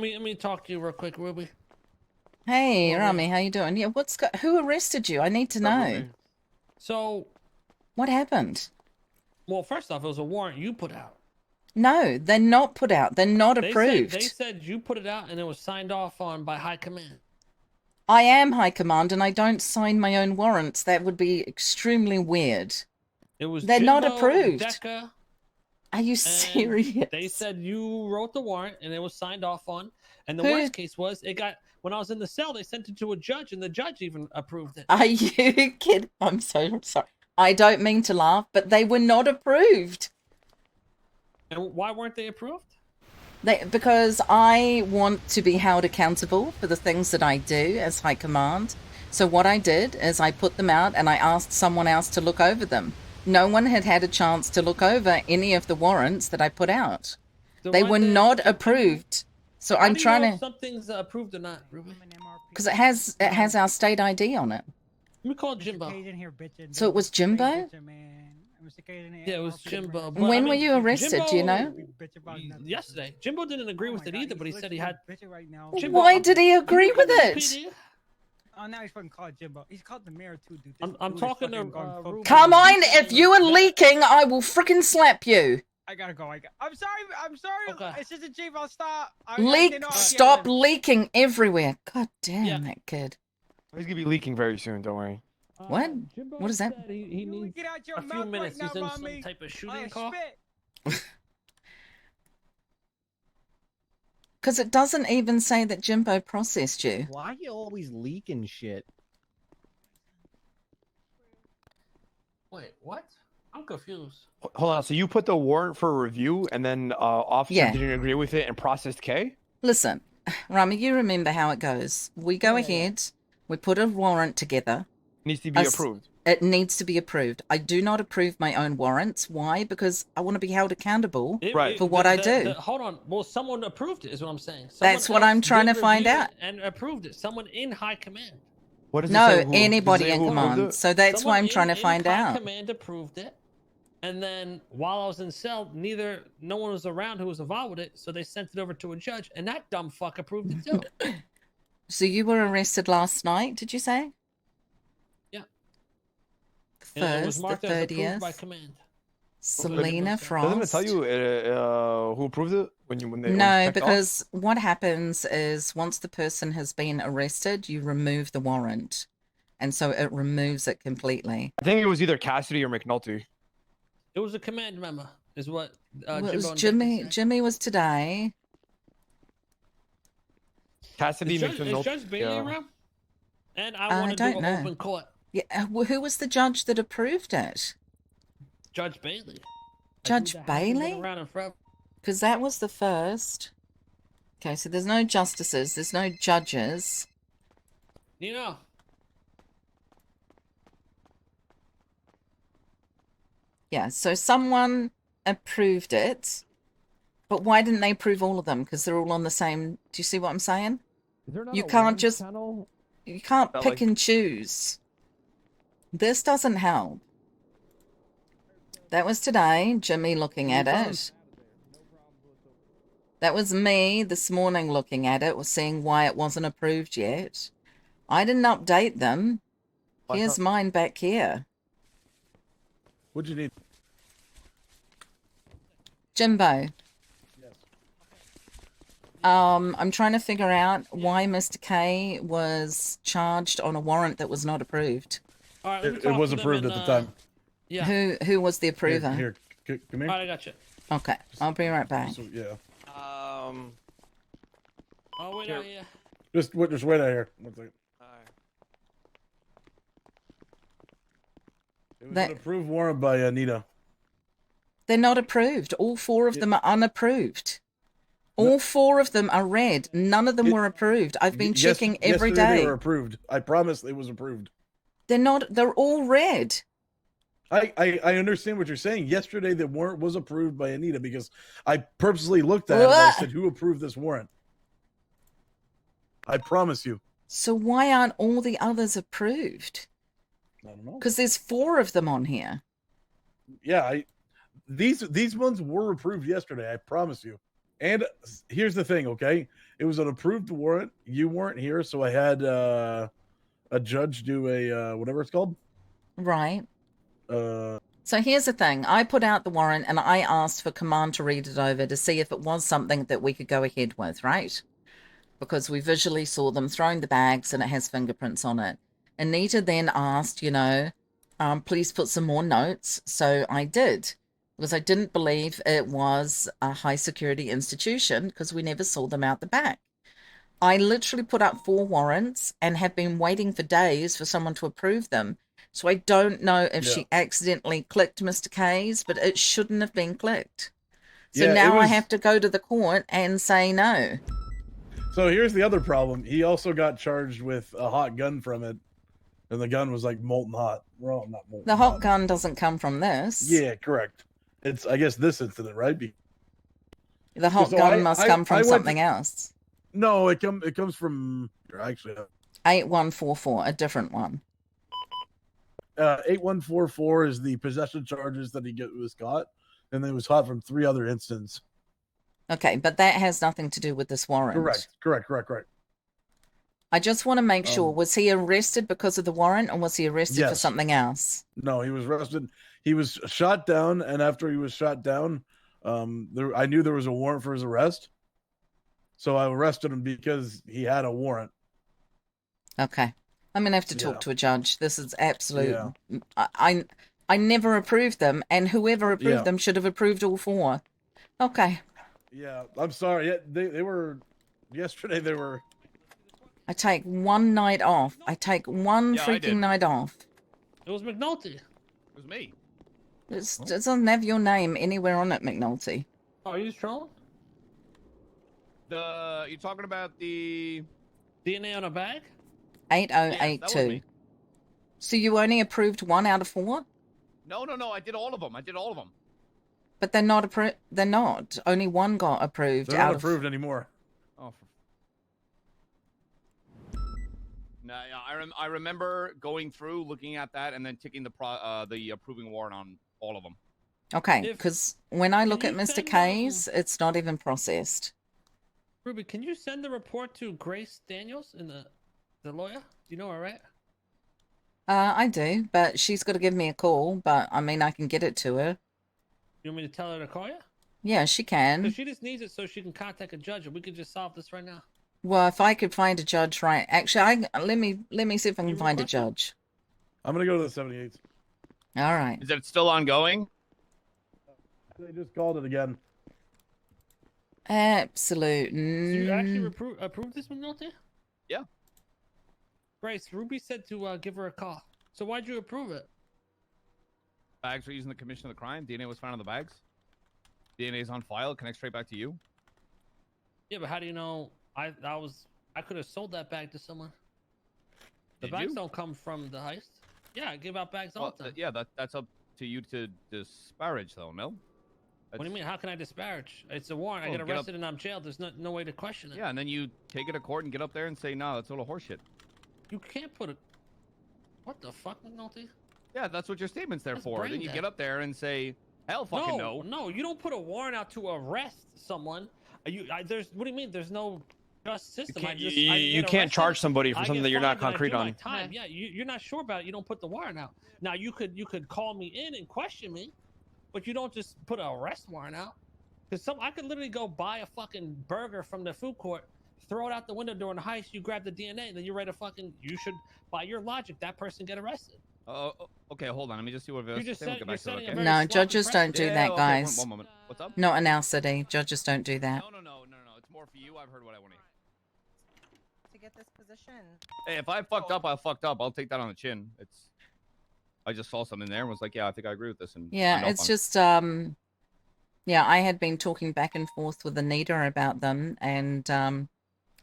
Let me talk to you real quick, Ruby. Hey, Over Rami, here. how you doing? Yeah, who arrested you? I need to know. Ruby. So, What happened? well, first off, it was a warrant you put out. No, they're not put out. They're not approved. They said you put it out and it was signed off on by high command. I am high command and I don't sign my own warrants. That would be extremely weird. It was They're not Jimbo, approved. Deca, Are you and serious? they said you wrote the warrant and it was signed off on. And the Who- worst case was it got when I was in the cell, they sent it to a judge and the judge even approved it. Are you kidding? I'm so sorry. I don't mean to laugh, but they were not approved. And why weren't they approved? Because I want to be held accountable for the things that I do as high command. So what I did is I put them out and I asked someone else to look over them. No one had had a chance to look over any of the warrants that I put out. So They why were did- not approved. So How I'm do you trying know if to, something's approved or not, Ruby? because it has our state ID on it. Let me call Jimbo. So it was Jimbo? Yeah, it was Jimbo. But, When I were mean, you arrested? Do you know? Yesterday. Jimbo didn't agree with it either, but he said he had. Why did he agree with it? PD? Oh, now he's fucking called Jimbo. He's called the mayor too, dude. I'm talking to Ruby. Come on, if you are leaking, I will frickin' slap you. I gotta go. I'm sorry. I'm sorry. Okay. It's just a chief. I'll stop. Stop leaking everywhere. God damn, Yeah. that kid. He's gonna be leaking very soon. Don't worry. What? Jimbo What is that? said He needs Get out your a few mouth minutes. right He's in now, some mommy. type of I shooting call. spit. Because it doesn't even say that Jimbo processed you. Why are you always leaking shit? Wait, what? I'm confused. Hold on. So you put the warrant for review, and then officer Yeah. didn't agree with it and processed K. Listen, Rami, you remember how it goes. We go ahead, we put a warrant together. Needs to be Us- approved. It needs to be approved. I do not approve my own warrants. Why? Because I want to be held accountable. Right. For what I do. Hold on. Well, someone approved it, is what I'm saying. That's Someone what I'm else trying did to find review out. it and approved it. Someone in high command. What does it No, say? Does it anybody say in who approved command. it? So that's why I'm trying to find high out. Command approved it, and then while I was in cell, no one was around who was involved with it, so they sent it over to a judge, and that dumb fuck approved it too. So you were arrested last night, did you say? Yeah. The And it was 1st, marked the as approved by 30th. command. Selena Doesn't Frost. Doesn't it tell you who approved it when they No, checked off? because what happens is once the person has been arrested, you remove the warrant. And so it removes it completely. I think it was either Cassidy or McNulty. It was a command member, is what Well, it was Jimbo and Jimmy. Dick said. Jimmy was today. Cassidy Is McNulty. Judge Bailey yeah. around? And I I want to do don't an know. open court. Yeah, who was the judge that approved it? Judge Bailey. Judge That hasn't been Bailey? around in forever. Because that was the first. Okay, so there's no justices, there's no judges. You know, Yeah, so someone approved it, but why didn't they approve all of them? Because they're all on the same. Do you see what I'm saying? You can't just. You can't That, pick like- and choose. This doesn't help. That was today, Jimmy looking at it. That was me this morning looking at it, seeing why it wasn't approved yet. I didn't update them. Why Here's not? mine back here. What'd you need? Jimbo. I'm trying to figure out why Mr. K was charged on a warrant that was not approved. all right. let me It talk was to them approved and, at the time. Yeah. Who was the approver? Here, come here. All right, I got you. Okay, I'll be right back. So, yeah. Oh wait, Here. yeah. Just wait out here. 1 second. It was That- an approved warrant by Anita. They're not approved. All 4 of them are unapproved. All 4 of them are red. None of them were approved. I've been checking every yesterday day. They were approved. I promise it was approved. They're not. They're all red. I understand what you're saying. Yesterday the warrant was approved by Anita because I purposely looked at it and I said, who approved this warrant? I promise you. So why aren't all the others approved? I don't know. Because there's 4 of them on here. Yeah, these ones were approved yesterday. I promise you. And here's the thing, okay? It was an approved warrant. You weren't here, so I had a judge do a whatever it's called. Right. Uh, So here's the thing. I put out the warrant and I asked for command to read it over to see if it was something that we could go ahead with, right? Because we visually saw them throwing the bags and it has fingerprints on it. Anita then asked, please put some more notes. So I did, because I didn't believe it was a high security institution because we never saw them out the back. I literally put up 4 warrants and have been waiting for days for someone to approve them. So I don't know if she accidentally clicked Mr. K's, but it shouldn't have been clicked. So now I have to go to the court and say no. So here's the other problem. He also got charged with a hot gun from it, and the gun was like molten hot. Well, not molten The hot gun doesn't come from this. Yeah, correct. It's, I guess, this incident, right? The hot gun must come from something else. No, it comes from actually 8144, a different one. 8144 is the possession charges that was caught, and it was caught from 3 other incidents. Okay, but that has nothing to do with this warrant. Correct. I just want to make sure, was he arrested because of the warrant, or was he arrested for something else? No, he was arrested. He was shot down, and after he was shot down, I knew there was a warrant for his arrest. So I arrested him because he had a warrant. Okay. I'm going to have to talk to a judge. This is absolute. I never approved them, and whoever approved them should have approved all 4. Okay. Yeah, I'm sorry. Yeah, they were, yesterday they were. I take 1 night off. I take one freaking night off. It was McNulty. It was me. It doesn't have your name anywhere on it, McNulty. Oh, are you trolling? You're talking about the DNA on a bag? 8082. Yeah, so you only approved 1 out of 4? No. I did all of them. But they're not approved. They're not. Only 1 got approved. They're not approved anymore. Oh. No, I remember going through, looking at that, and then ticking the approving warrant on all of them. Okay, because when I look at Mr. K's, it's not even processed. Ruby, can you send the report to Grace Daniels in the lawyer? You know her, right? I do, but she's got to give me a call. But I mean, I can get it to her. You want me to tell her to call you? Yeah, she can. Because she just needs it so she can contact a judge, and we could just solve this right now. Well, if I could find a judge, right? Actually, let me see if I can find a judge. I'm gonna go to the 78th. All right. Is it still ongoing? They just called it again. Absolute. So you actually approve this, McNulty? Yeah. Grace, Ruby said to give her a call. So why'd you approve it? Bags were using the commission of the crime. DNA was found on the bags. DNA is on file. It connects straight back to you. Yeah, but how do you know I could have sold that bag to someone? The Did bags you? don't come from the heist. Yeah, I give out bags all the time. Yeah, that's up to you to disparage, though, no? What do you mean? How can I disparage? It's a warrant. I get arrested and I'm jailed. There's no way to question it. Yeah, and then you take it to court and get up there and say, no, that's a little horseshit. You can't put it. What the fuck, McNulty? Yeah, that's what your statement's there That's for. brain Then you dead. get up there and say, hell fucking no. No, you don't put a warrant out to arrest someone. There's what do you mean? There's no just system. You can't charge somebody for something that you're not concrete on. Yeah, you're not sure about it. You don't put the warrant out. Now you could call me in and question me, but you don't just put an arrest warrant out. Because I could literally go buy a fucking burger from the food court, throw it out the window during the heist, you grab the DNA, and then you're ready to you should, by your logic, that person get arrested. Okay, hold on. Let me just see what it is. No, judges don't do that, okay, guys. one moment. What's up? Not in our city. Judges don't do that. No. It's more for you. I've heard what I want to hear. To get this position. Hey, if I fucked up, I fucked up. I'll take that on the chin. I just saw something there and was like, yeah, I think I agree with this. And Yeah, it's just, yeah, I had been talking back and forth with Anita about them, and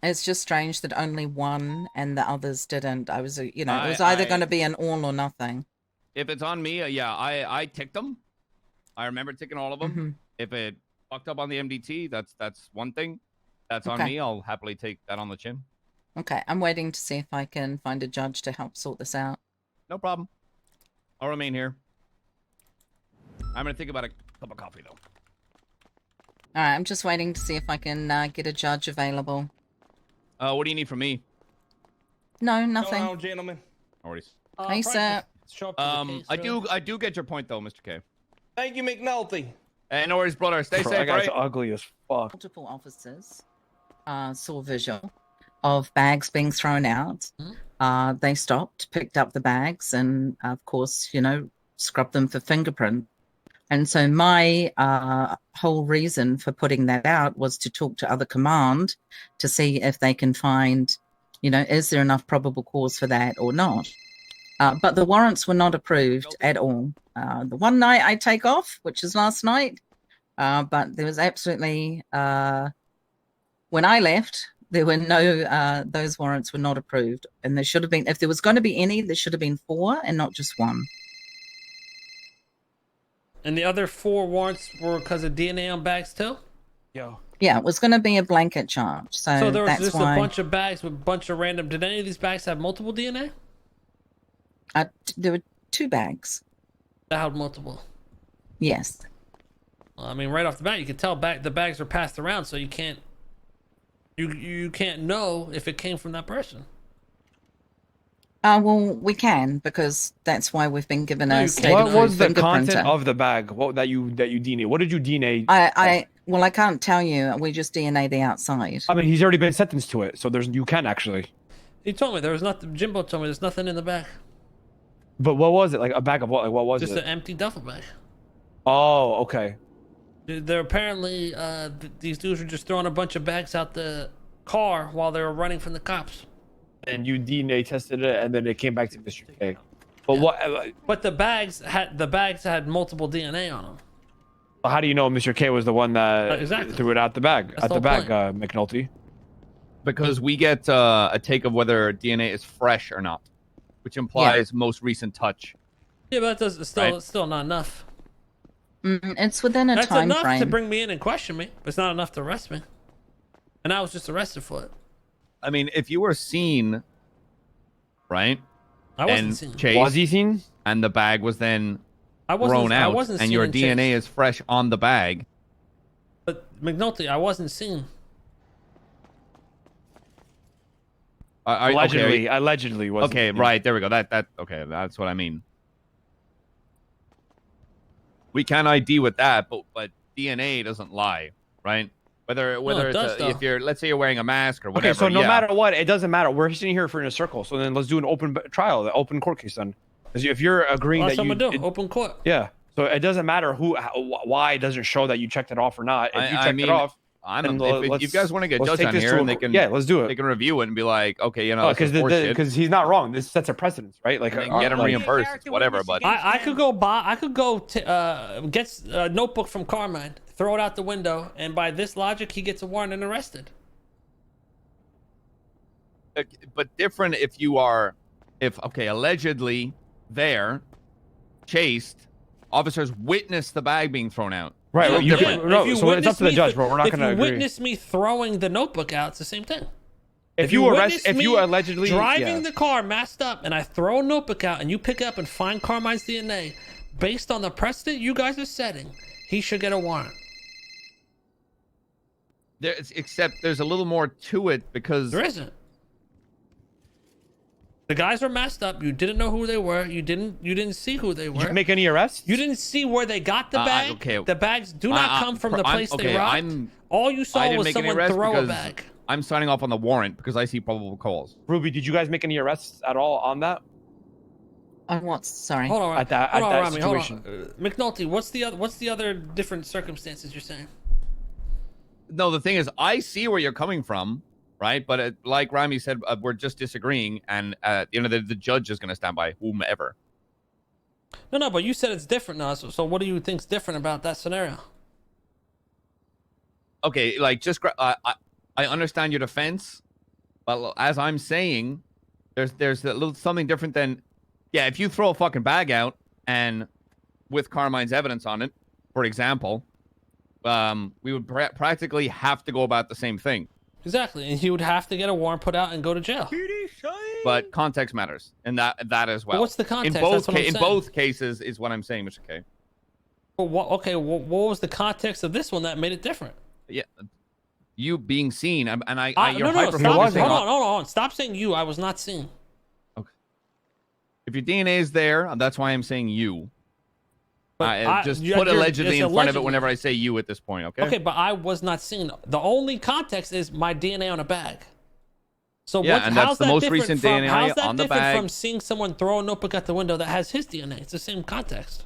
it's just strange that only 1 and the others didn't. I was, it was either going to be an all or nothing. If it's on me, yeah, I ticked them. I remember ticking all of them. Mm-hmm. If it fucked up on the MDT, that's one thing. That's on me. I'll happily take that on the chin. Okay, I'm waiting to see if I can find a judge to help sort this out. No problem. I'll remain here. I'm gonna think about a cup of coffee though. All right, I'm just waiting to see if I can get a judge available. What do you need from me? No, nothing. Hello, gentlemen. Already. Hey, sir. Show up to the case, really. I do get your point though, Mr. K. Thank you, McNulty. And no worries, brother. Stay Bro, safe, that guy's right? ugly as fuck. Multiple officers saw visual of bags being thrown out. They stopped, picked up the bags, and of course, you know, scrubbed them for fingerprint. And so my whole reason for putting that out was to talk to other command to see if they can find, you know, is there enough probable cause for that or not. But the warrants were not approved at all. The one night I take off, which is last night, but there was absolutely, when I left, there were no, those warrants were not approved. And there should have been, if there was going to be any, there should have been 4 and not just 1. And the other 4 warrants were because of DNA on bags too? Yo. Yeah, it was going to be a blanket charge. So there was that's just why a bunch of bags with a bunch of random. Did any of these bags have multiple DNA? there were 2 bags. That had multiple. Yes. Well, I mean, right off the bat, you can tell the bags are passed around, so you can't know if it came from that person. Well, we can, because that's why we've been given No, a you state can't. What approved was the content fingerprinter. of the bag? What that you DNA? What did you DNA? Well, I can't tell you. We just DNA the outside. I mean, he's already been sentenced to it, so you can actually. He told me there was nothing. Jimbo told me there's nothing in the bag. But what was it? Like a bag of what? Like what was Just it? an empty duffel bag. Oh, okay. They're apparently these dudes were just throwing a bunch of bags out the car while they were running from the cops. And you DNA tested it, and then it came back to Mr. K. But what? But the bags had multiple DNA on them. How do you know Mr. K was the one that Exactly. threw it out the bag? That's At the the bag, whole McNulty. Because we get a take of whether DNA is fresh or not, which implies most recent touch. Yeah, but it's still not enough. It's within a That's time enough frame. to bring me in and question me, but it's not enough to arrest me. And I was just arrested for it. I mean, if you were seen, right? I wasn't and seen. chased, Was he seen? and the bag was then I thrown I out, wasn't and seen your and DNA chased. is fresh on the bag. But McNulty, I wasn't seen. Allegedly was. Okay, right there we go. Okay, that's what I mean. We can ID with that, but DNA doesn't lie, right? Whether it does, if you're, let's say you're wearing a mask or whatever. Okay, so no yeah. matter what, it doesn't matter. We're sitting here in a circle, so then let's do an open trial, an open court case then. Because if you're agreeing Well, that's that what I'm gonna do. Open court. yeah, so it doesn't matter why it doesn't show that you checked it off or not. If you checked it off, if let's- you guys want to get let's judged take on this here, to and they can let's do they it. can review it and be like, okay, you know, Because he's not wrong. This sets a precedence, right? Like and then get him like- reimbursed, whatever. But I could go get a notebook from Carmine, throw it out the window, and by this logic, he gets a warrant and arrested. but different if you are, allegedly there, chased, officers witness the bag being thrown out. Right. Yeah, well, you yeah. can, no, If you so it's up to the witness judge, me bro. We're not if going to you agree. witness me throwing the notebook out, it's the same thing. If you witness me allegedly driving yeah. the car masked up, and I throw a notebook out, and you pick up and find Carmine's DNA, based on the precedent you guys are setting, he should get a warrant. Except there's a little more to it because There isn't. The guys were masked up. You didn't know who they were. You didn't see who they Did were. you make any arrests? You didn't see where they got the bag. okay. The bags do not come from the place they robbed. All you I saw didn't was make any someone arrests throw a because bag. I'm signing off on the warrant because I see probable cause. Ruby, did you guys make any arrests at all on that? On what? Sorry. Hold on, At that Rami, situation. McNulty, what's the other different circumstances you're saying? No, the thing is, I see where you're coming from, right? But like Rami said, we're just disagreeing, and at the end of the judge is going to stand by whomever. No, but you said it's different now. So what do you think's different about that scenario? Okay, like I understand your defense, but as I'm saying, there's a little something different than, yeah, if you throw a fucking bag out and with Carmine's evidence on it, for example, we would practically have to go about the same thing. Exactly, and he would have to get a warrant put out and go to jail. But context matters, and that as well. But what's the context? In both That's what I'm in saying. both cases is what I'm saying, Mr. K. Well, what was the context of this one that made it different? Yeah, you being seen, and you're no, hyper stop. focusing Hold on. on, hold on. Stop saying you. I was not seen. If your DNA is there, that's why I'm saying you. But Just you're- put allegedly it's in front of it allegedly. whenever I say you at this point, okay? Okay, but I was not seen. The only context is my DNA on a bag. So Yeah, what, and that's how's the that most different recent from, DNA how's that on the different bag. from seeing someone throw a notebook out the window that has his DNA? It's the same context.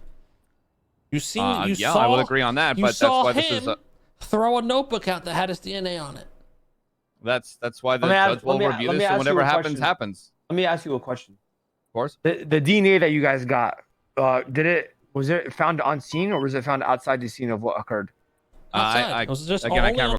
You seen? You Yeah, saw, I will agree on that, you but that's saw why him this is. throw a notebook out that had his DNA on it. That's why the Let me ask- judge will let me- review let me this, ask and you whatever a happens, question. happens. Let me ask you a question. Of course. The DNA that you guys got, was it found on scene or was it found outside the scene of what occurred? Outside. I it was just again, I only can't on